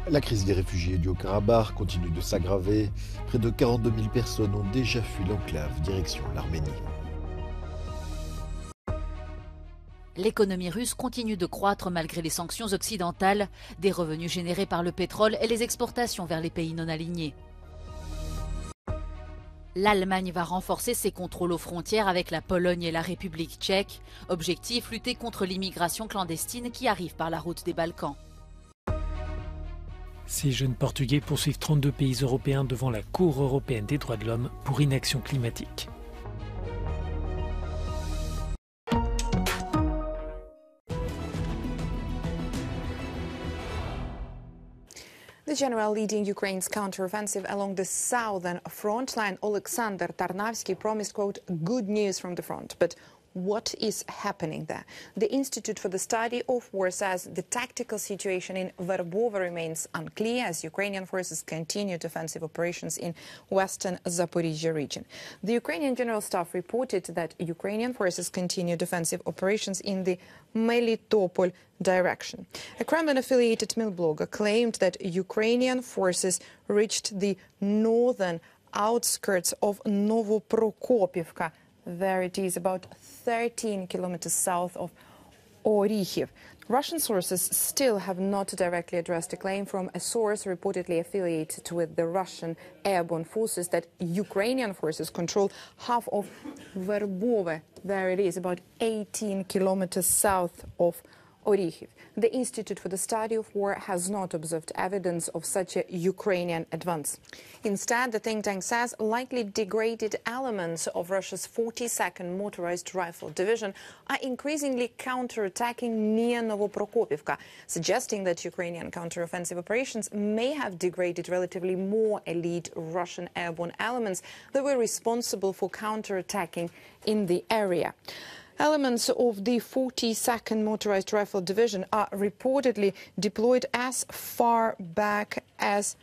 La crise des réfugiés du Haut-Karabakh continue de s'aggraver. Près de 42 000 personnes ont déjà fui l'enclave direction l'Arménie. L'économie russe continue de croître malgré les sanctions occidentales, des revenus générés par le pétrole et les exportations vers les pays non alignés. L'Allemagne va renforcer ses contrôles aux frontières avec la Pologne et la République tchèque. Objectif, lutter contre l'immigration clandestine qui arrive par la route des Balkans. 6 jeunes Portugais poursuivent 32 pays européens devant la Cour européenne des droits de l'homme pour inaction climatique. The general leading Ukraine's counteroffensive along the southern front line, Oleksandr Tarnavsky, promised, quote, good news from the front. But what is happening there? The Institute for the Study of War says the tactical situation in Verbovo remains unclear as Ukrainian forces continue offensive operations in western Zaporizhia region. The Ukrainian General Staff reported that Ukrainian forces continued offensive operations in the Melitopol direction. A Kremlin-affiliated Mill blogger claimed that Ukrainian forces reached the northern outskirts of Novoprokopivka. There it is, about 13 kilometers south of Orikhiv. Russian sources still have not directly addressed a claim from a source reportedly affiliated with the Russian airborne forces that Ukrainian forces control half of Verbovo. There it is, about 18 kilometers south of Orikhiv. The Institute for the Study of War has not observed evidence of such a Ukrainian advance. Instead, the think tank says likely degraded elements of Russia's 42nd Motorized Rifle Division are increasingly counterattacking near Novoprokopivka, suggesting that Ukrainian counteroffensive operations may have degraded relatively more elite Russian airborne elements that were responsible for counterattacking in the area. Elements of the 42nd Motorized Rifle Division are reportedly deployed as far back as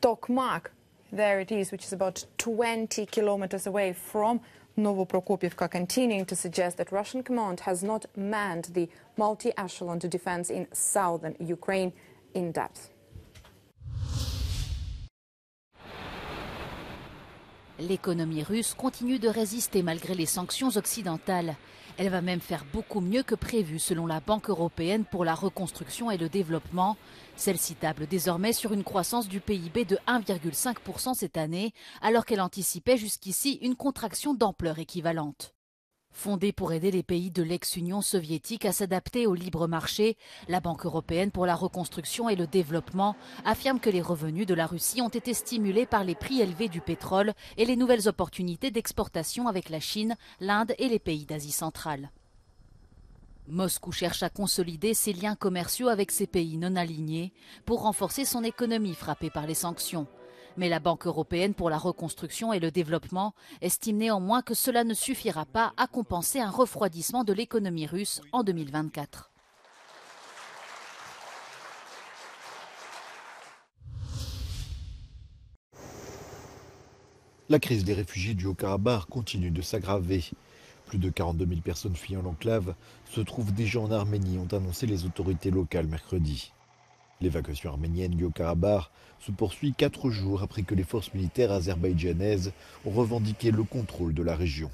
Tokmak. There it is, which is about 20 kilometers away from Novoprokopivka, continuing to suggest that Russian command has not manned the multi-echelon defense in southern Ukraine in depth. L'économie russe continue de résister malgré les sanctions occidentales. Elle va même faire beaucoup mieux que prévu selon la Banque européenne pour la reconstruction et le développement. Celle-ci table désormais sur une croissance du PIB de 1,5% cette année, alors qu'elle anticipait jusqu'ici une contraction d'ampleur équivalente. Fondée pour aider les pays de l'ex-Union soviétique à s'adapter au libre marché, la Banque européenne pour la reconstruction et le développement affirme que les revenus de la Russie ont été stimulés par les prix élevés du pétrole et les nouvelles opportunités d'exportation avec la Chine, l'Inde et les pays d'Asie centrale. Moscou cherche à consolider ses liens commerciaux avec ces pays non alignés pour renforcer son économie frappée par les sanctions. Mais la Banque européenne pour la reconstruction et le développement estime néanmoins que cela ne suffira pas à compenser un refroidissement de l'économie russe en 2024. La crise des réfugiés du Haut-Karabakh continue de s'aggraver. Plus de 42 000 personnes fuyant l'enclave se trouvent déjà en Arménie, ont annoncé les autorités locales mercredi. L'évacuation arménienne du Haut-Karabakh se poursuit 4 jours après que les forces militaires azerbaïdjanaises ont revendiqué le contrôle de la région.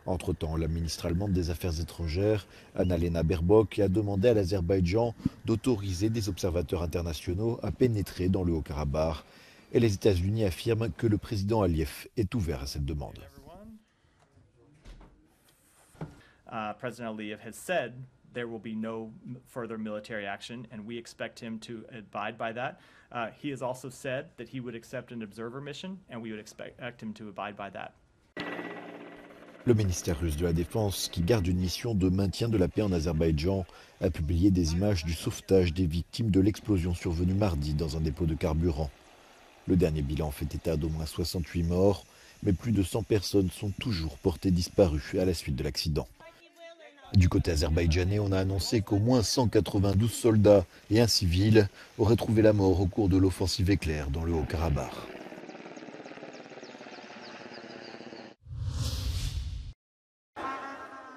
Entre-temps, la ministre allemande des Affaires étrangères, Annalena Baerbock, a demandé à l'Azerbaïdjan d'autoriser des observateurs internationaux à pénétrer dans le Haut-Karabakh. Et les États-Unis affirment que le président Aliyev est ouvert à cette demande. President Aliyev has said there will be no further military action, and we expect him to abide by that. He has also said that he would accept an observer mission, and we would expect him to abide by that. Le ministère russe de la Défense, qui garde une mission de maintien de la paix en Azerbaïdjan, a publié des images du sauvetage des victimes de l'explosion survenue mardi dans un dépôt de carburant. Le dernier bilan fait état d'au moins 68 morts, mais plus de 100 personnes sont toujours portées disparues à la suite de l'accident. Du côté azerbaïdjanais, on a annoncé qu'au moins 192 soldats et un civil auraient trouvé la mort au cours de l'offensive éclair dans le Haut-Karabakh.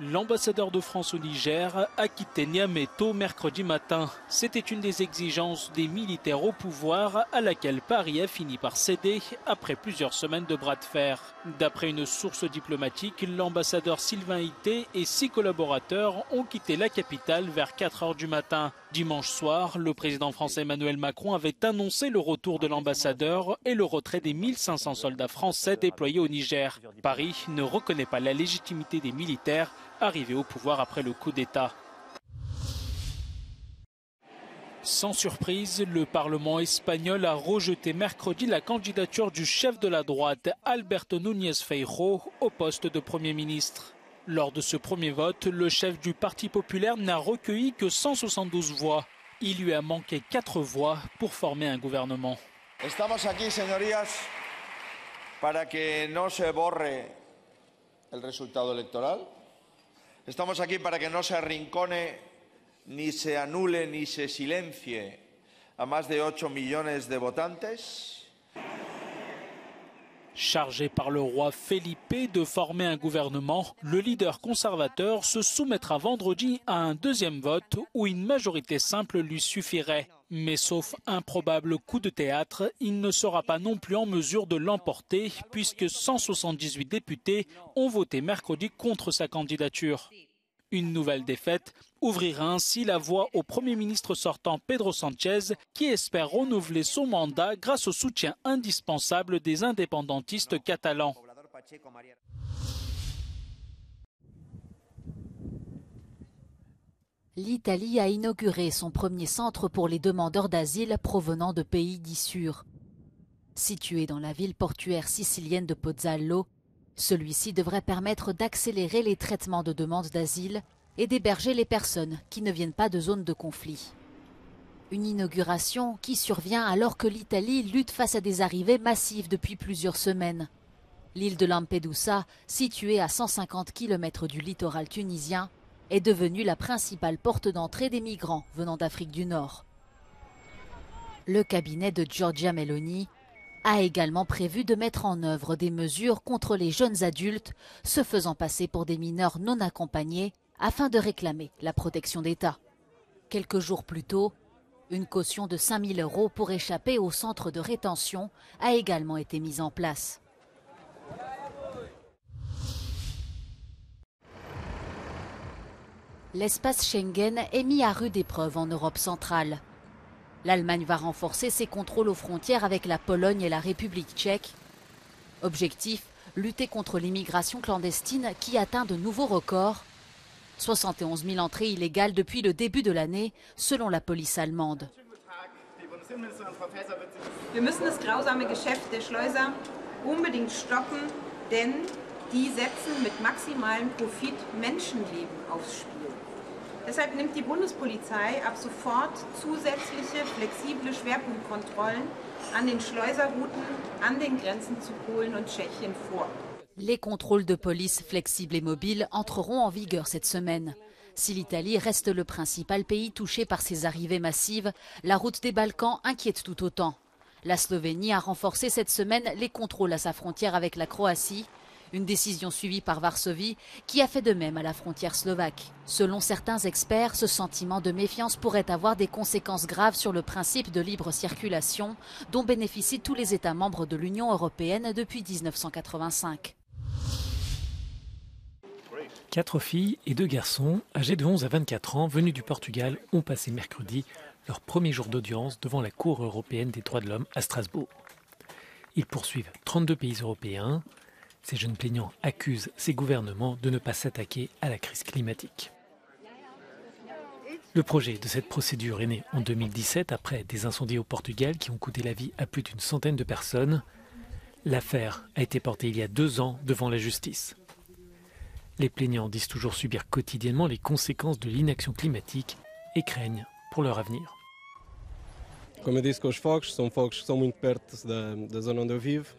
L'ambassadeur de France au Niger a quitté Niamey tôt mercredi matin. C'était une des exigences des militaires au pouvoir à laquelle Paris a fini par céder après plusieurs semaines de bras de fer. D'après une source diplomatique, l'ambassadeur Sylvain Ité et 6 collaborateurs ont quitté la capitale vers 4 heures du matin. Dimanche soir, le président français Emmanuel Macron avait annoncé le retour de l'ambassadeur et le retrait des 1500 soldats français déployés au Niger. Paris ne reconnaît pas la légitimité des militaires arrivé au pouvoir après le coup d'État. Sans surprise, le Parlement espagnol a rejeté mercredi la candidature du chef de la droite, Alberto Núñez Feijóo, au poste de Premier ministre. Lors de ce premier vote, le chef du Parti populaire n'a recueilli que 172 voix. Il lui a manqué 4 voix pour former un gouvernement. Estamos aquí, señorías, para que no se borre el resultado electoral. Estamos aquí para que no se arrincone, ni se anule, ni se silencie a más de 8 millones de votantes. Chargé par le roi Felipe de former un gouvernement, le leader conservateur se soumettra vendredi à un deuxième vote où une majorité simple lui suffirait. Mais sauf un probable coup de théâtre, il ne sera pas non plus en mesure de l'emporter puisque 178 députés ont voté mercredi contre sa candidature. Une nouvelle défaite ouvrira ainsi la voie au Premier ministre sortant Pedro Sánchez qui espère renouveler son mandat grâce au soutien indispensable des indépendantistes catalans. L'Italie a inauguré son premier centre pour les demandeurs d'asile provenant de pays dits sûrs. Situé dans la ville portuaire sicilienne de Pozzallo, celui-ci devrait permettre d'accélérer les traitements de demandes d'asile et d'héberger les personnes qui ne viennent pas de zones de conflit. Une inauguration qui survient alors que l'Italie lutte face à des arrivées massives depuis plusieurs semaines. L'île de Lampedusa, située à 150 km du littoral tunisien, est devenue la principale porte d'entrée des migrants venant d'Afrique du Nord. Le cabinet de Giorgia Meloni a également prévu de mettre en œuvre des mesures contre les jeunes adultes se faisant passer pour des mineurs non accompagnés afin de réclamer la protection d'État. Quelques jours plus tôt, une caution de 5 000 € pour échapper au centre de rétention a également été mise en place. L'espace Schengen est mis à rude épreuve en Europe centrale. L'Allemagne va renforcer ses contrôles aux frontières avec la Pologne et la République tchèque. Objectif, lutter contre l'immigration clandestine qui atteint de nouveaux records. 71 000 entrées illégales depuis le début de l'année, selon la police allemande. Wir müssen das grausame Geschäft der Schleuser unbedingt stoppen, denn die setzen mit maximalem Profit Menschenleben aufs Spiel. Deshalb nimmt die Bundespolizei ab sofort zusätzliche flexible Schwerpunktkontrollen an den Schleuserrouten an den Grenzen zu Polen und Tschechien vor. Les contrôles de police flexibles et mobiles entreront en vigueur cette semaine. Si l'Italie reste le principal pays touché par ces arrivées massives, la route des Balkans inquiète tout autant. La Slovénie a renforcé cette semaine les contrôles à sa frontière avec la Croatie. Une décision suivie par Varsovie qui a fait de même à la frontière slovaque. Selon certains experts, ce sentiment de méfiance pourrait avoir des conséquences graves sur le principe de libre circulation dont bénéficient tous les États membres de l'Union européenne depuis 1985. 4 filles et 2 garçons, âgés de 11 à 24 ans, venus du Portugal, ont passé mercredi leur premier jour d'audience devant la Cour européenne des droits de l'homme à Strasbourg. Ils poursuivent 32 pays européens. Ces jeunes plaignants accusent ces gouvernements de ne pas s'attaquer à la crise climatique. Le projet de cette procédure est né en 2017 après des incendies au Portugal qui ont coûté la vie à plus d'une centaine de personnes. L'affaire a été portée il y a 2 ans devant la justice. Les plaignants disent toujours subir quotidiennement les conséquences de l'inaction climatique et craignent pour leur avenir. Como eu disse, com os fogos, são fogos que são muito perto da zona onde eu vivo.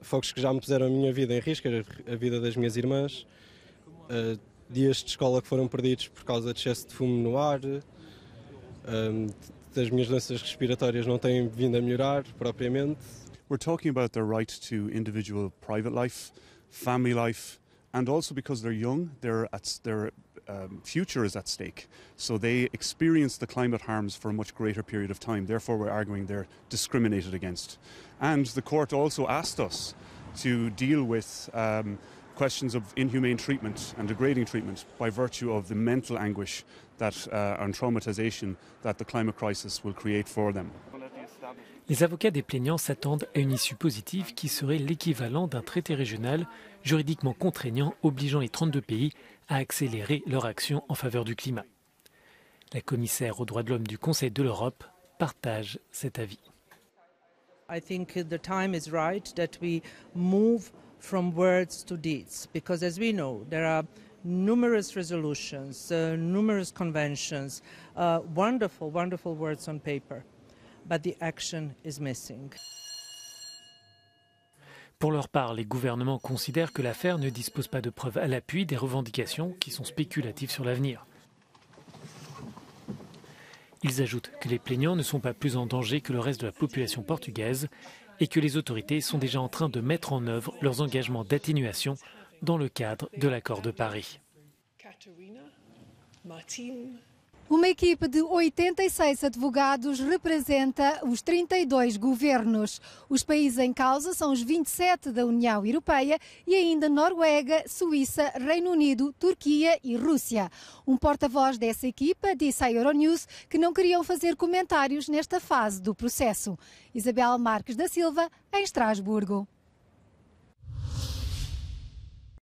Fogos que já me puseram a minha vida em risco, a vida das minhas irmãs. Dias de escola que foram perdidos por causa de excesso de fumo no ar. As minhas doenças respiratórias não têm vindo a melhorar propriamente. We're talking about the right to individual private life, family life, and also because they're young, their future is at stake. So they experience the climate harms for a much greater period of time. Therefore, we're arguing they're discriminated against. And the court also asked us to deal with questions of inhumane treatment and degrading treatment by virtue of the mental anguish and traumatization that the climate crisis will create for them. Les avocats des plaignants s'attendent à une issue positive qui serait l'équivalent d'un traité régional juridiquement contraignant obligeant les 32 pays à accélérer leur action en faveur du climat. La commissaire aux droits de l'homme du Conseil de l'Europe partage cet avis. I think the time is right that we move from words to deeds, because as we know, there are numerous resolutions, numerous conventions, wonderful words on paper, but the action is missing. Pour leur part, les gouvernements considèrent que l'affaire ne dispose pas de preuves à l'appui des revendications qui sont spéculatives sur l'avenir. Ils ajoutent que les plaignants ne sont pas plus en danger que le reste de la population portugaise et que les autorités sont déjà en train de mettre en œuvre leurs engagements d'atténuation dans le cadre de l'accord de Paris. Uma equipe de 86 advogados representa os 32 governos. Os países em causa são os 27 da União Europeia e ainda Noruega, Suíça, Reino Unido, Turquia e Rússia. Um porta-voz dessa equipa disse à Euronews que não queriam fazer comentários nesta fase do processo. Isabel Marques da Silva, em Estrasburgo.